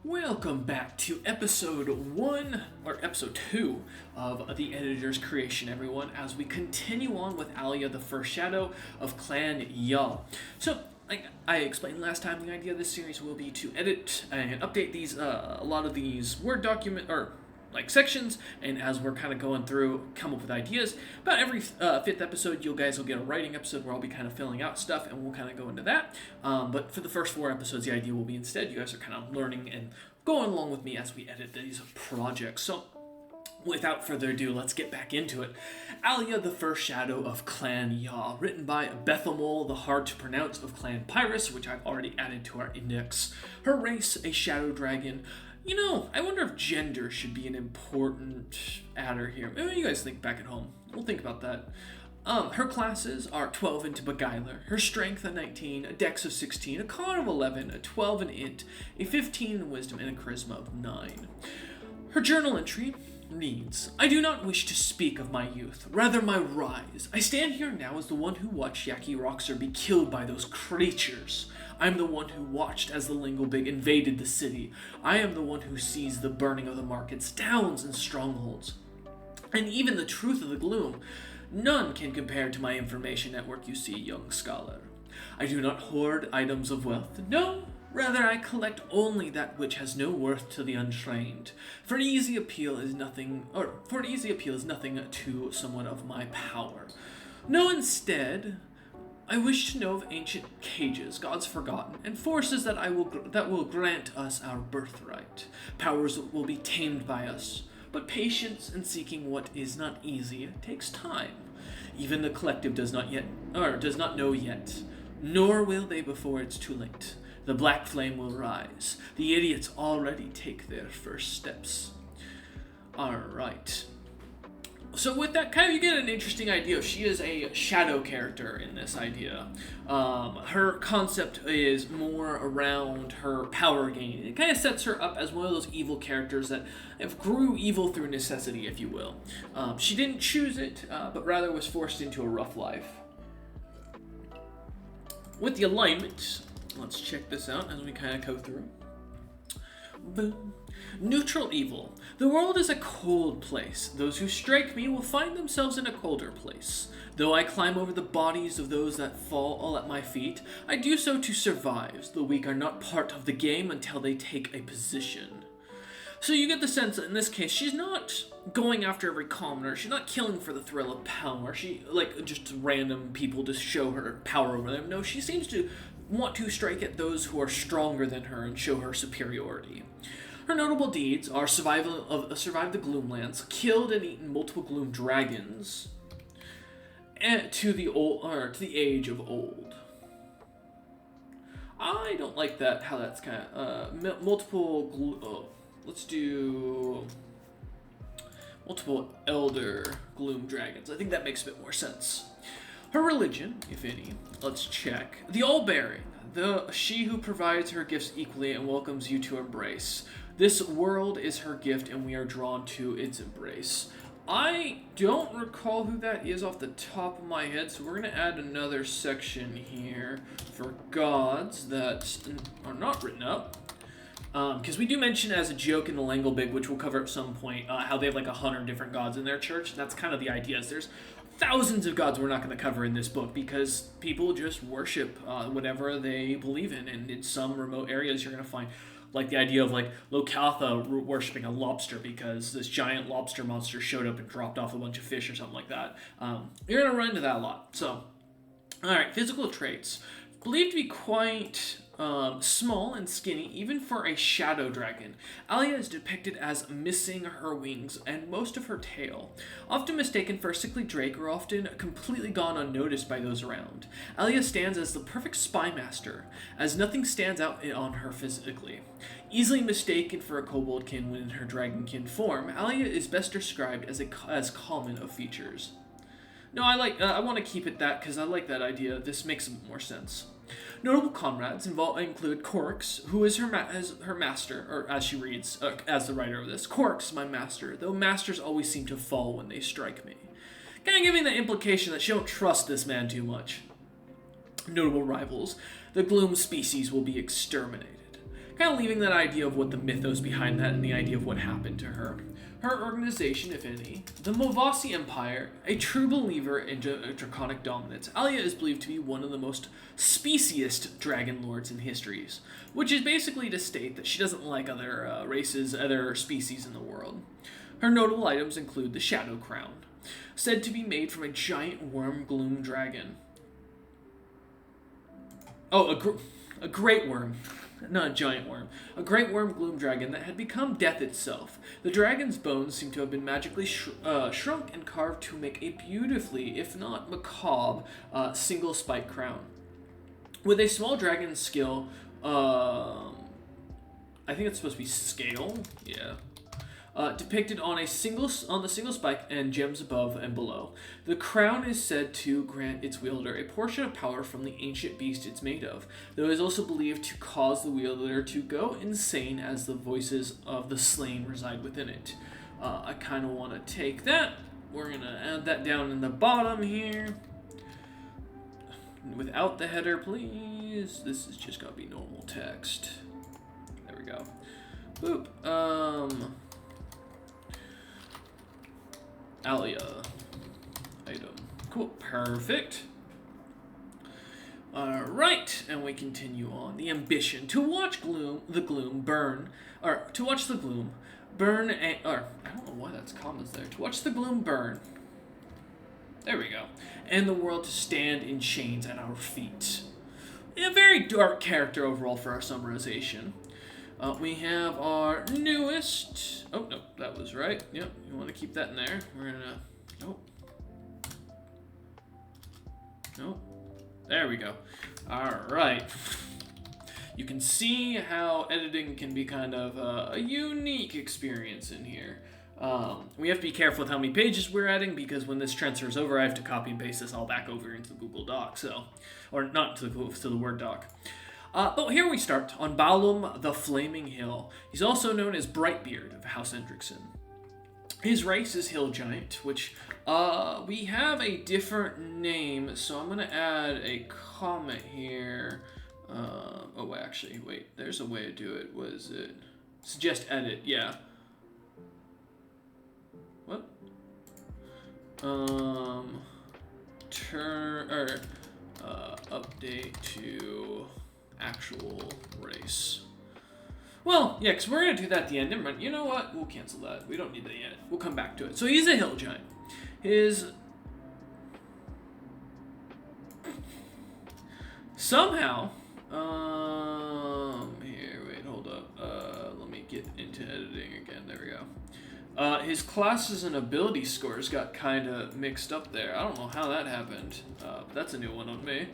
Welcome back to episode 1, or episode 2 of The Editor's Creation, everyone, as we continue on with Alia, the First Shadow of Clan Ya. So, like I explained last time, the idea of this series will be to edit and update these, a lot of these Word document, or like sections, and as we're kind of going through, come up with ideas. About every fifth episode, you guys will get a writing episode where I'll be kind of filling out stuff, and we'll kind of go into that. But for the first 4 episodes, the idea will be instead you guys are kind of learning and going along with me as we edit these projects. So, without further ado, let's get back into it. Alia, the First Shadow of Clan Ya, written by Bethamol, the hard-to-pronounce of Clan Pyrus, which I've already added to our index. Her race, a shadow dragon. You know, I wonder if gender should be an important adder here. Maybe you guys think back at home. We'll think about that. Her classes are 12 into Beguiler, her strength a 19, a dex of 16, a con of 11, a 12 in int, a 15 in wisdom, and a charisma of 9. Her journal entry reads, I do not wish to speak of my youth, rather my rise. I stand here now as the one who watched Yaki Roxer be killed by those creatures. I am the one who watched as the Lingobig invaded the city. I am the one who sees the burning of the markets, towns, and strongholds. And even the truth of the gloom. None can compare to my information network, you see, young scholar. I do not hoard items of wealth. No, rather I collect only that which has no worth to the untrained. For an easy appeal is nothing to someone of my power. No, instead, I wish to know of ancient cages, gods forgotten, and forces that will grant us our birthright. Powers that will be tamed by us. But patience in seeking what is not easy takes time. Even the collective does not know yet, nor will they before it's too late. The black flame will rise. The idiots already take their first steps. Alright. So with that, kind of you get an interesting idea. She is a shadow character in this idea. Her concept is more around her power gain. It kind of sets her up as one of those evil characters that have grew evil through necessity, if you will. She didn't choose it, but rather was forced into a rough life. With the alignment, let's check this out as we kind of go through. Boom. Neutral evil. The world is a cold place. Those who strike me will find themselves in a colder place. Though I climb over the bodies of those that fall all at my feet, I do so to survive. The weak are not part of the game until they take a position. So you get the sense that in this case, she's not going after every commoner. She's not killing for the thrill of power. She, just random people to show her power over them. No, she seems to want to strike at those who are stronger than her and show her superiority. Her notable deeds are survive the Gloomlands, killed and eaten multiple Gloom dragons, and to the age of old. I don't like that. How that's kind of let's do multiple elder Gloom dragons. I think that makes a bit more sense. Her religion, if any, let's check. The All-Bearing, she who provides her gifts equally and welcomes you to embrace. This world is her gift, and we are drawn to its embrace. I don't recall who that is off the top of my head, so we're going to add another section here for gods that are not written up. Because we do mention as a joke in the Lingobig, which we'll cover at some point, how they have like 100 different gods in their church. That's kind of the idea. There's thousands of gods we're not going to cover in this book because people just worship whatever they believe in, and in some remote areas you're going to find like the idea of like Lokatha worshipping a lobster because this giant lobster monster showed up and dropped off a bunch of fish or something like that. You're going to run into that a lot. So, alright, physical traits. Believed to be quite small and skinny, even for a shadow dragon. Alia is depicted as missing her wings and most of her tail. Often mistaken for a sickly drake or often completely gone unnoticed by those around. Alia stands as the perfect spy master, as nothing stands out on her physically. Easily mistaken for a koboldkin when in her dragonkin form, Alia is best described as common of features. No, I want to keep it that because I like that idea. This makes more sense. Notable comrades include Corks, who is her master, or as she reads, as the writer of this. Corks is my master, though masters always seem to fall when they strike me. Kind of giving the implication that she don't trust this man too much. Notable rivals. The Gloom species will be exterminated. kind of leaving that idea of what the mythos behind that and the idea of what happened to her. Her organization, if any, the Movasi Empire, a true believer in draconic dominance. Alia is believed to be one of the most speciest dragon lords in histories, which is basically to state that she doesn't like other races, other species in the world. Her notable items include the Shadow Crown, said to be made from a giant worm gloom dragon. Oh, a great worm. Not a giant worm. A great worm gloom dragon that had become death itself. The dragon's bones seem to have been magically shrunk and carved to make a beautifully, if not macabre, single spike crown. With a small dragon's skill, I think it's supposed to be scale, yeah. Depicted on the single spike and gems above and below. The crown is said to grant its wielder a portion of power from the ancient beast it's made of, though it is also believed to cause the wielder to go insane as the voices of the slain reside within it. I kind of want to take that. We're going to add that down in the bottom here. Without the header, please. This is just going to be normal text. There we go. Boop. Alia item. Cool. Perfect. Alright, and we continue on. The ambition to watch the gloom burn, or to watch the gloom burn, or I don't know why that's commas there. To watch the gloom burn. There we go. And the world to stand in chains at our feet. A very dark character overall for our summarization. We have our newest... Oh, no, that was right. Yep, you want to keep that in there. We're going to... Nope. Nope. There we go. All right. You can see how editing can be kind of a unique experience in here. We have to be careful with how many pages we're adding because when this transfers over, I have to copy and paste this all back over into the Google Doc. Or not to the Word doc. But here we start on Balum the Flaming Hill. He's also known as Brightbeard of House Hendrickson. His race is Hill Giant, which we have a different name, so I'm going to add a comment here. Oh, actually, wait, there's a way to do it. What is it? Suggest edit, yeah. What? Update to actual race. Well, yeah, because we're going to do that at the end. You know what? We'll cancel that. We don't need that yet. We'll come back to it. So he's a hill giant. Somehow, here, wait, hold up. Let me get into editing again. There we go. His classes and ability scores got kind of mixed up there. I don't know how that happened. That's a new one on me.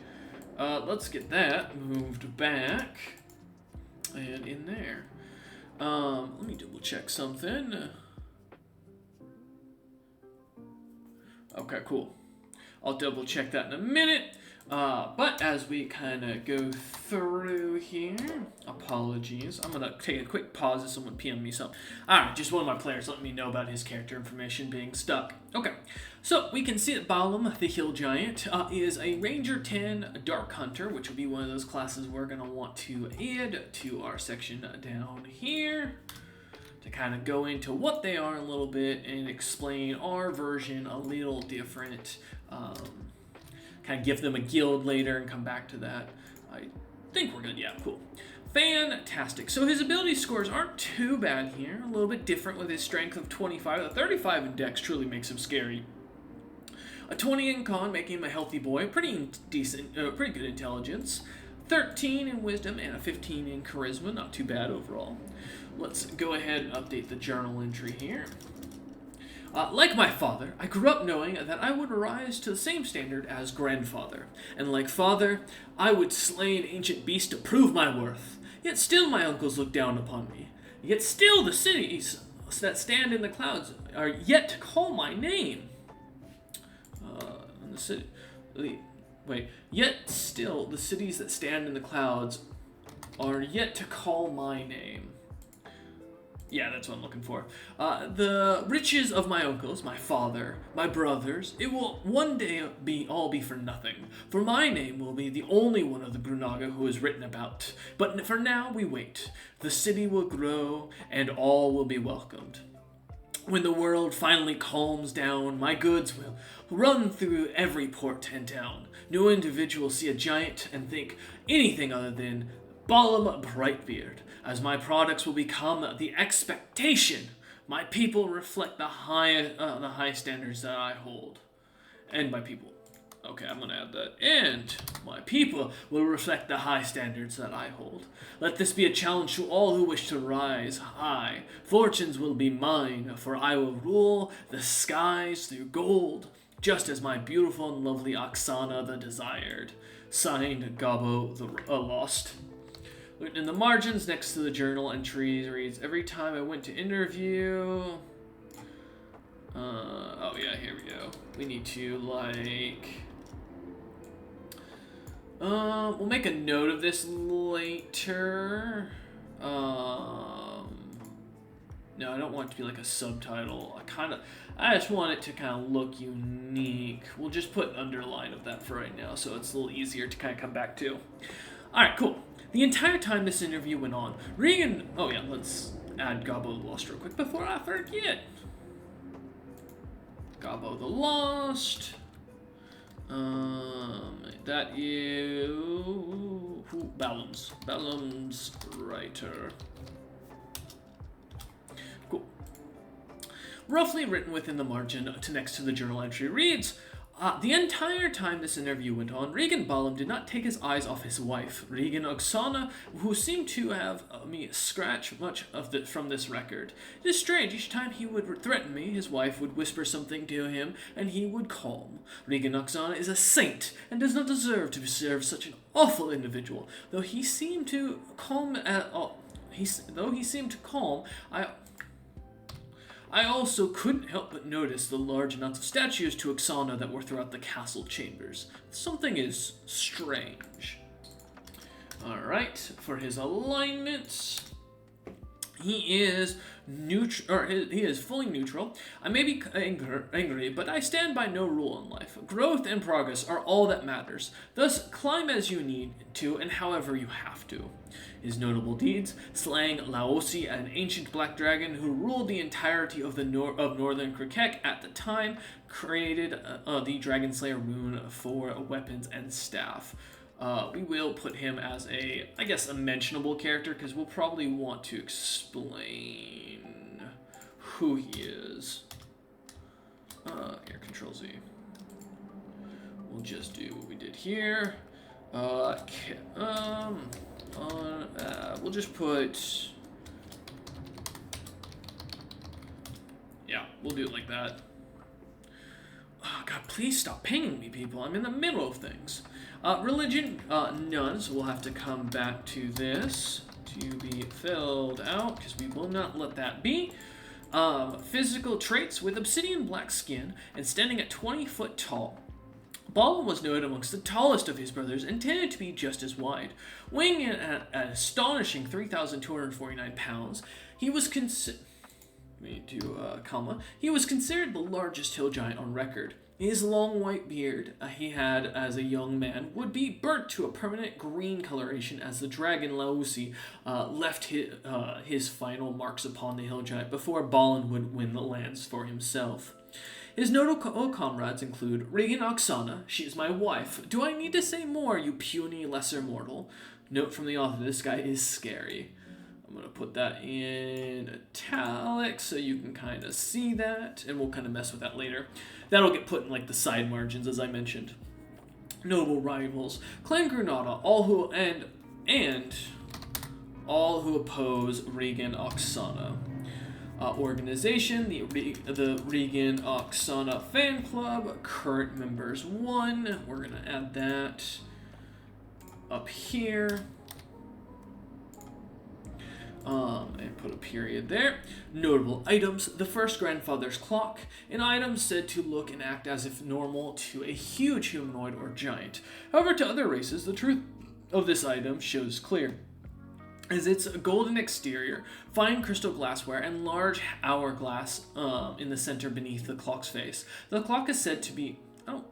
Let's get that moved back and in there. Let me double check something. Okay, cool. I'll double check that in a minute. But as we kind of go through here, apologies. I'm going to take a quick pause if someone PM me something. Alright, just one of my players letting me know about his character information being stuck. Okay, so we can see that Balum, the Hill Giant, is a Ranger 10 Dark Hunter, which will be one of those classes we're going to want to add to our section down here to kind of go into what they are a little bit and explain our version a little different. Kind of give them a guild later and come back to that. I think we're good. Yeah, cool. Fantastic. So his ability scores aren't too bad here. A little bit different with his strength of 25. A 35 in dex truly makes him scary. A 20 in con, making him a healthy boy. Pretty decent, pretty good intelligence. 13 in wisdom and a 15 in charisma. Not too bad overall. Let's go ahead and update the journal entry here. Like my father, I grew up knowing that I would rise to the same standard as grandfather. And like father, I would slay an ancient beast to prove my worth. Yet still my uncles look down upon me. Yet still the cities that stand in the clouds are yet to call my name. Yet still the cities that stand in the clouds are yet to call my name. Yeah, that's what I'm looking for. The riches of my uncles, my father, my brothers, it will one day all be for nothing. For my name will be the only one of the Brunaga who is written about. But for now we wait. The city will grow, and all will be welcomed. When the world finally calms down, my goods will run through every port and town. No individual see a giant and think anything other than Balaam Brightbeard, as my products will become the expectation. My people reflect the high standards that I hold. And my people. Okay, I'm gonna add that. And my people will reflect the high standards that I hold. Let this be a challenge to all who wish to rise high. Fortunes will be mine, for I will rule the skies through gold, just as my beautiful and lovely Oksana the Desired. Signed, Gabo the Lost. In the margins next to the journal entries reads, every time I went to interview... oh yeah, here we go. We need to, we'll make a note of this later. No, I don't want it to be like a subtitle. I just want it to kind of look unique. We'll just put an underline of that for right now, so it's a little easier to kind of come back to. Alright, cool. The entire time this interview went on, Regan... Oh yeah, let's add Gabo the Lost real quick before I forget. Gabo the Lost. That is... Balaam's writer. Cool. Roughly written within the margin to next to the journal entry reads... the entire time this interview went on, Regan Balaam did not take his eyes off his wife, Regan Oksana, who seemed to have me scratch much of from this record. It is strange, each time he would threaten me, his wife would whisper something to him, and he would calm. Regan Oksana is a saint, and does not deserve to serve such an awful individual. Though he seemed to calm I also couldn't help but notice the large amounts of statues to Oksana that were throughout the castle chambers. Something is strange. Alright, for his alignments, he is he is fully neutral. I may be angry, but I stand by no rule in life. Growth and progress are all that matters. Thus, climb as you need to and however you have to. His notable deeds: slaying Laosi, an ancient black dragon who ruled the entirety of northern Krikek at the time, created the Dragon Slayer rune for weapons and staff. We will put him as a mentionable character, because we'll probably want to explain who he is. Here, Control Z. We'll just do what we did here. We'll just put... Yeah, we'll do it like that. Oh, God, please stop pinging me, people. I'm in the middle of things. Religion, none, so we'll have to come back to this to be filled out, because we will not let that be. Physical traits: with obsidian black skin and standing at 20 foot tall. Balaam was noted amongst the tallest of his brothers and tended to be just as wide. Weighing in at an astonishing 3,249 pounds, he was considered the largest hill giant on record. His long white beard he had as a young man would be burnt to a permanent green coloration as the dragon Laosi left his final marks upon the hill giant before Balaam would win the lands for himself. His notable comrades include Regan Oksana. She is my wife. Do I need to say more, you puny lesser mortal? Note from the author: this guy is scary. I'm going to put that in italics so you can kind of see that, and we'll kind of mess with that later. That'll get put in like the side margins, as I mentioned. Notable rivals: Clan Granada, all who oppose Regan Oksana. Organization: the Regan Oksana Fan Club. Current members 1. We're going to add that up here. And put a period there. Notable items: the first grandfather's clock, an item said to look and act as if normal to a huge humanoid or giant. However, to other races, the truth of this item shows clear. As its golden exterior, fine crystal glassware, and large hourglass in the center beneath the clock's face. The clock is said to be. Oh,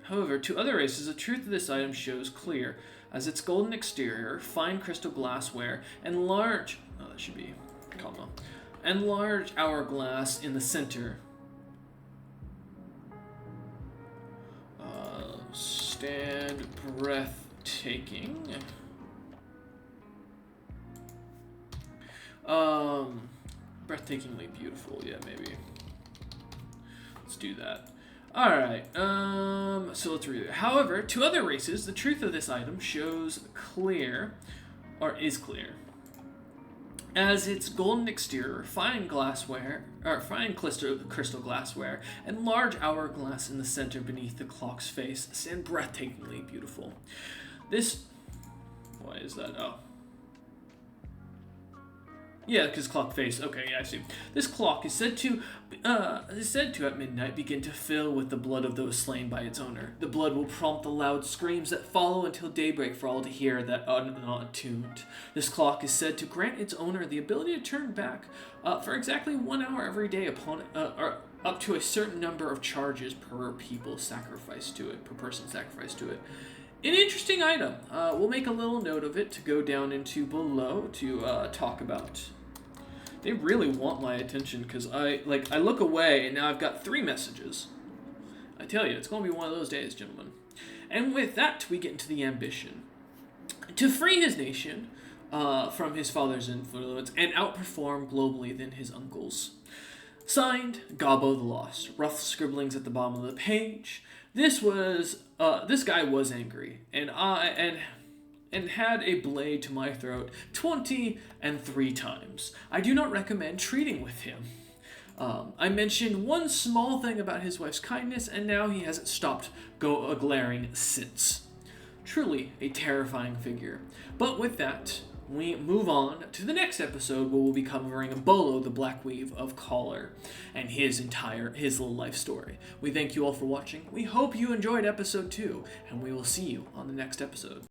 however, to other races, the truth of this item shows clear, as its golden exterior, fine crystal glassware, and large. Oh, that should be comma. And large hourglass in the center. Stand breathtaking. Breathtakingly beautiful. Yeah, maybe. Let's do that. Alright, so let's read it. However, to other races, the truth of this item shows clear, or is clear. As its golden exterior, fine glassware, or fine crystal glassware, and large hourglass in the center beneath the clock's face stand breathtakingly beautiful. This, why is that? Oh. Yeah, because clock face. Okay, yeah, I see. This clock is said to at midnight begin to fill with the blood of those slain by its owner. The blood will prompt the loud screams that follow until daybreak for all to hear that are not attuned. This clock is said to grant its owner the ability to turn back for exactly 1 hour every day upon or up to a certain number of charges per people sacrificed to it, per person sacrificed to it. An interesting item. We'll make a little note of it to go down into below to talk about. They really want my attention because I look away and now I've got 3 messages. I tell you, it's going to be one of those days, gentlemen. And with that, we get into the ambition. To free his nation from his father's influence and outperform globally than his uncles. Signed, Gobbo the Lost. Rough scribblings at the bottom of the page. This guy was angry, and had a blade to my throat 23 times. I do not recommend treating with him. I mentioned one small thing about his wife's kindness, and now he hasn't stopped glaring since. Truly a terrifying figure. But with that, we move on to the next episode where we'll be covering Bolo, the Black Weave of Collar, and his little life story. We thank you all for watching. We hope you enjoyed episode 2, and we will see you on the next episode.